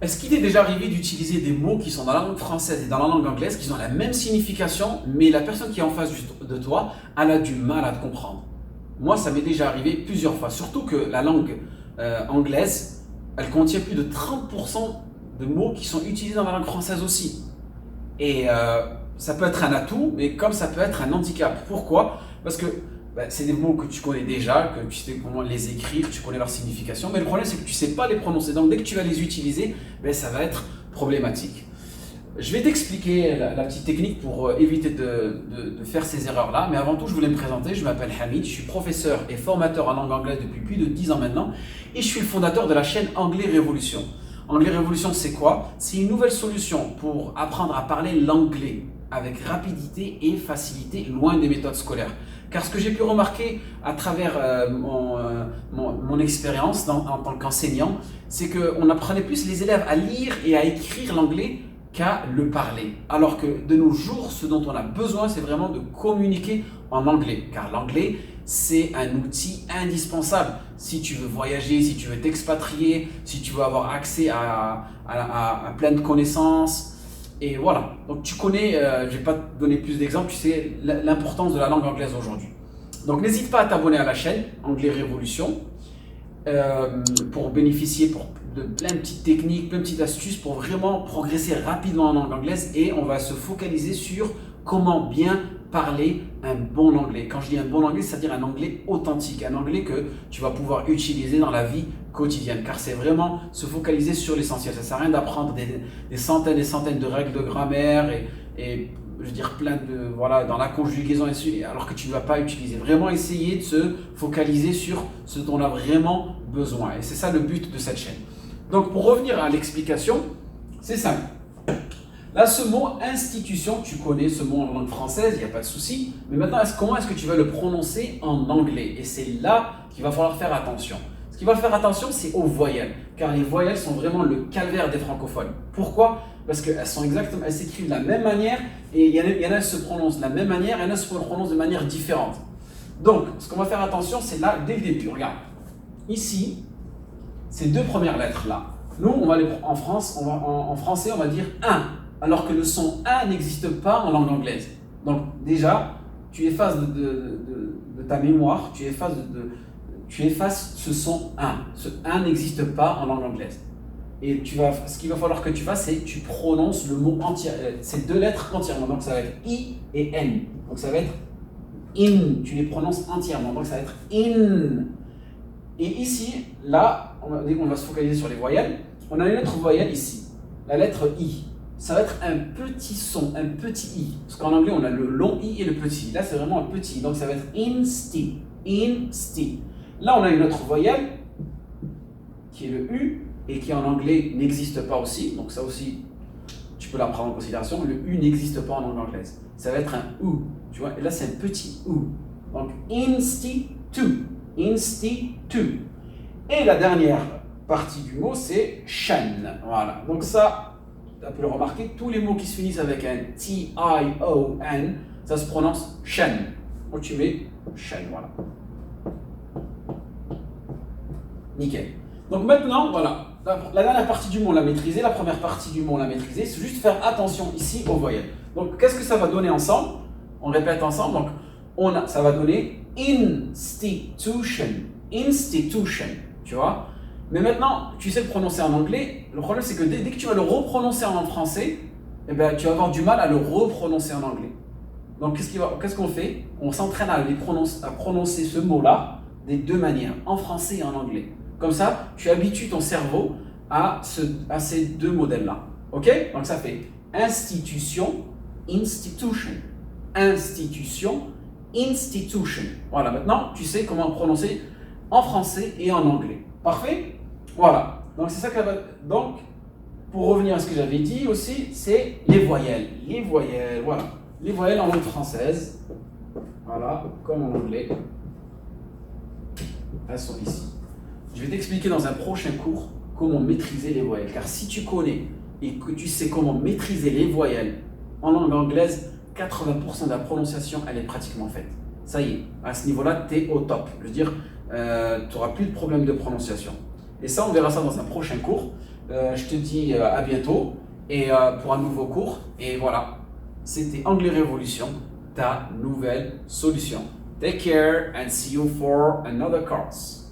Est-ce qu'il t'est déjà arrivé d'utiliser des mots qui sont dans la langue française et dans la langue anglaise, qui ont la même signification, mais la personne qui est en face de toi, elle a du mal à te comprendre? Moi, ça m'est déjà arrivé plusieurs fois, surtout que la langue anglaise, elle contient plus de 30% de mots qui sont utilisés dans la langue française aussi. Et ça peut être un atout, mais comme ça peut être un handicap. Pourquoi? Parce que c'est des mots que tu connais déjà, que tu sais comment les écrire, tu connais leur signification, mais le problème c'est que tu ne sais pas les prononcer. Donc dès que tu vas les utiliser, ça va être problématique. Je vais t'expliquer la petite technique pour éviter de faire ces erreurs-là, mais avant tout, je voulais me présenter. Je m'appelle Hamid, je suis professeur et formateur en langue anglaise depuis plus de 10 ans maintenant, et je suis le fondateur de la chaîne Anglais Révolution. Anglais Révolution, c'est quoi? C'est une nouvelle solution pour apprendre à parler l'anglais avec rapidité et facilité, loin des méthodes scolaires. Car ce que j'ai pu remarquer à travers mon expérience en tant qu'enseignant, c'est qu'on apprenait plus les élèves à lire et à écrire l'anglais qu'à le parler. Alors que de nos jours, ce dont on a besoin, c'est vraiment de communiquer en anglais. Car l'anglais, c'est un outil indispensable. Si tu veux voyager, si tu veux t'expatrier, si tu veux avoir accès à plein de connaissances. Et voilà. Donc tu connais, je ne vais pas te donner plus d'exemples, tu sais l'importance de la langue anglaise aujourd'hui. Donc n'hésite pas à t'abonner à la chaîne Anglais Révolution pour bénéficier de plein de petites techniques, plein de petites astuces pour vraiment progresser rapidement en langue anglaise, et on va se focaliser sur comment bien parler un bon anglais. Quand je dis un bon anglais, c'est-à-dire un anglais authentique, un anglais que tu vas pouvoir utiliser dans la vie quotidienne, car c'est vraiment se focaliser sur l'essentiel. Ça ne sert à rien d'apprendre des centaines et centaines de règles de grammaire et je veux dire plein de dans la conjugaison alors que tu ne vas pas utiliser. Vraiment essayer de se focaliser sur ce dont on a vraiment besoin, et c'est ça le but de cette chaîne. Donc pour revenir à l'explication, c'est simple. Là, ce mot institution, tu connais ce mot en langue française, il n'y a pas de souci. Mais maintenant, comment est-ce que tu vas le prononcer en anglais? Et c'est là qu'il va falloir faire attention. Ce qu'il va faire attention, c'est aux voyelles. Car les voyelles sont vraiment le calvaire des francophones. Pourquoi? Parce qu'elles sont exactement, elles s'écrivent de la même manière, et il y en a qui se prononcent de la même manière, et il y en a qui se prononcent de manière différente. Donc, ce qu'on va faire attention, c'est là, dès le début. Regarde, ici, ces deux premières lettres-là. Nous, on va en français, on va dire un, alors que le son un n'existe pas en langue anglaise. Donc déjà, tu effaces de ta mémoire, tu effaces ce son un. Ce un n'existe pas en langue anglaise. Et ce qu'il va falloir que tu fasses, c'est que tu prononces le mot entier, ces deux lettres entièrement. Donc ça va être I et N. Donc ça va être in, tu les prononces entièrement. Donc ça va être in. Et ici, là, dès qu'on va se focaliser sur les voyelles, on a une autre voyelle ici, la lettre I. Ça va être un petit son, un petit I. Parce qu'en anglais, on a le long I et le petit I. Là, c'est vraiment un petit I. Donc, ça va être insti. Insti. Là, on a une autre voyelle, qui est le U, et qui en anglais n'existe pas aussi. Donc, ça aussi, tu peux la prendre en considération. Le U n'existe pas en langue anglaise. Ça va être un OU. Tu vois, et là, c'est un petit OU. Donc, institu. Institu. Et la dernière partie du mot, c'est shan. Voilà. Donc, ça, tu peux le remarquer, tous les mots qui se finissent avec un T-I-O-N, ça se prononce shan. Donc tu mets shan, voilà. Nickel. Donc maintenant, voilà, la dernière partie du mot, on l'a maîtrisée, la première partie du mot, on l'a maîtrisée. C'est juste faire attention ici aux voyelles. Donc qu'est-ce que ça va donner ensemble? On répète ensemble. Donc ça va donner institution. Institution, tu vois. Mais maintenant, tu sais le prononcer en anglais. Le problème, c'est que dès que tu vas le reprononcer en français, tu vas avoir du mal à le reprononcer en anglais. Donc, qu'est-ce qu'on fait? On s'entraîne à prononcer ce mot-là des deux manières, en français et en anglais. Comme ça, tu habitues ton cerveau à ces deux modèles-là. OK? Donc, ça fait institution, institution. Institution, institution. Voilà, maintenant, tu sais comment prononcer en français et en anglais. Parfait? Voilà. Donc, c'est ça que donc, pour revenir à ce que j'avais dit aussi, c'est les voyelles. Les voyelles, voilà. Les voyelles en langue française. Voilà, comme en anglais. Elles sont ici. Je vais t'expliquer dans un prochain cours comment maîtriser les voyelles. Car si tu connais et que tu sais comment maîtriser les voyelles en langue anglaise, 80% de la prononciation, elle est pratiquement faite. Ça y est, à ce niveau-là, tu es au top. Je veux dire, tu n'auras plus de problème de prononciation. Et ça, on verra ça dans un prochain cours. Je te dis à bientôt et pour un nouveau cours. Et voilà, c'était Anglais Révolution, ta nouvelle solution. Take care and see you for another course.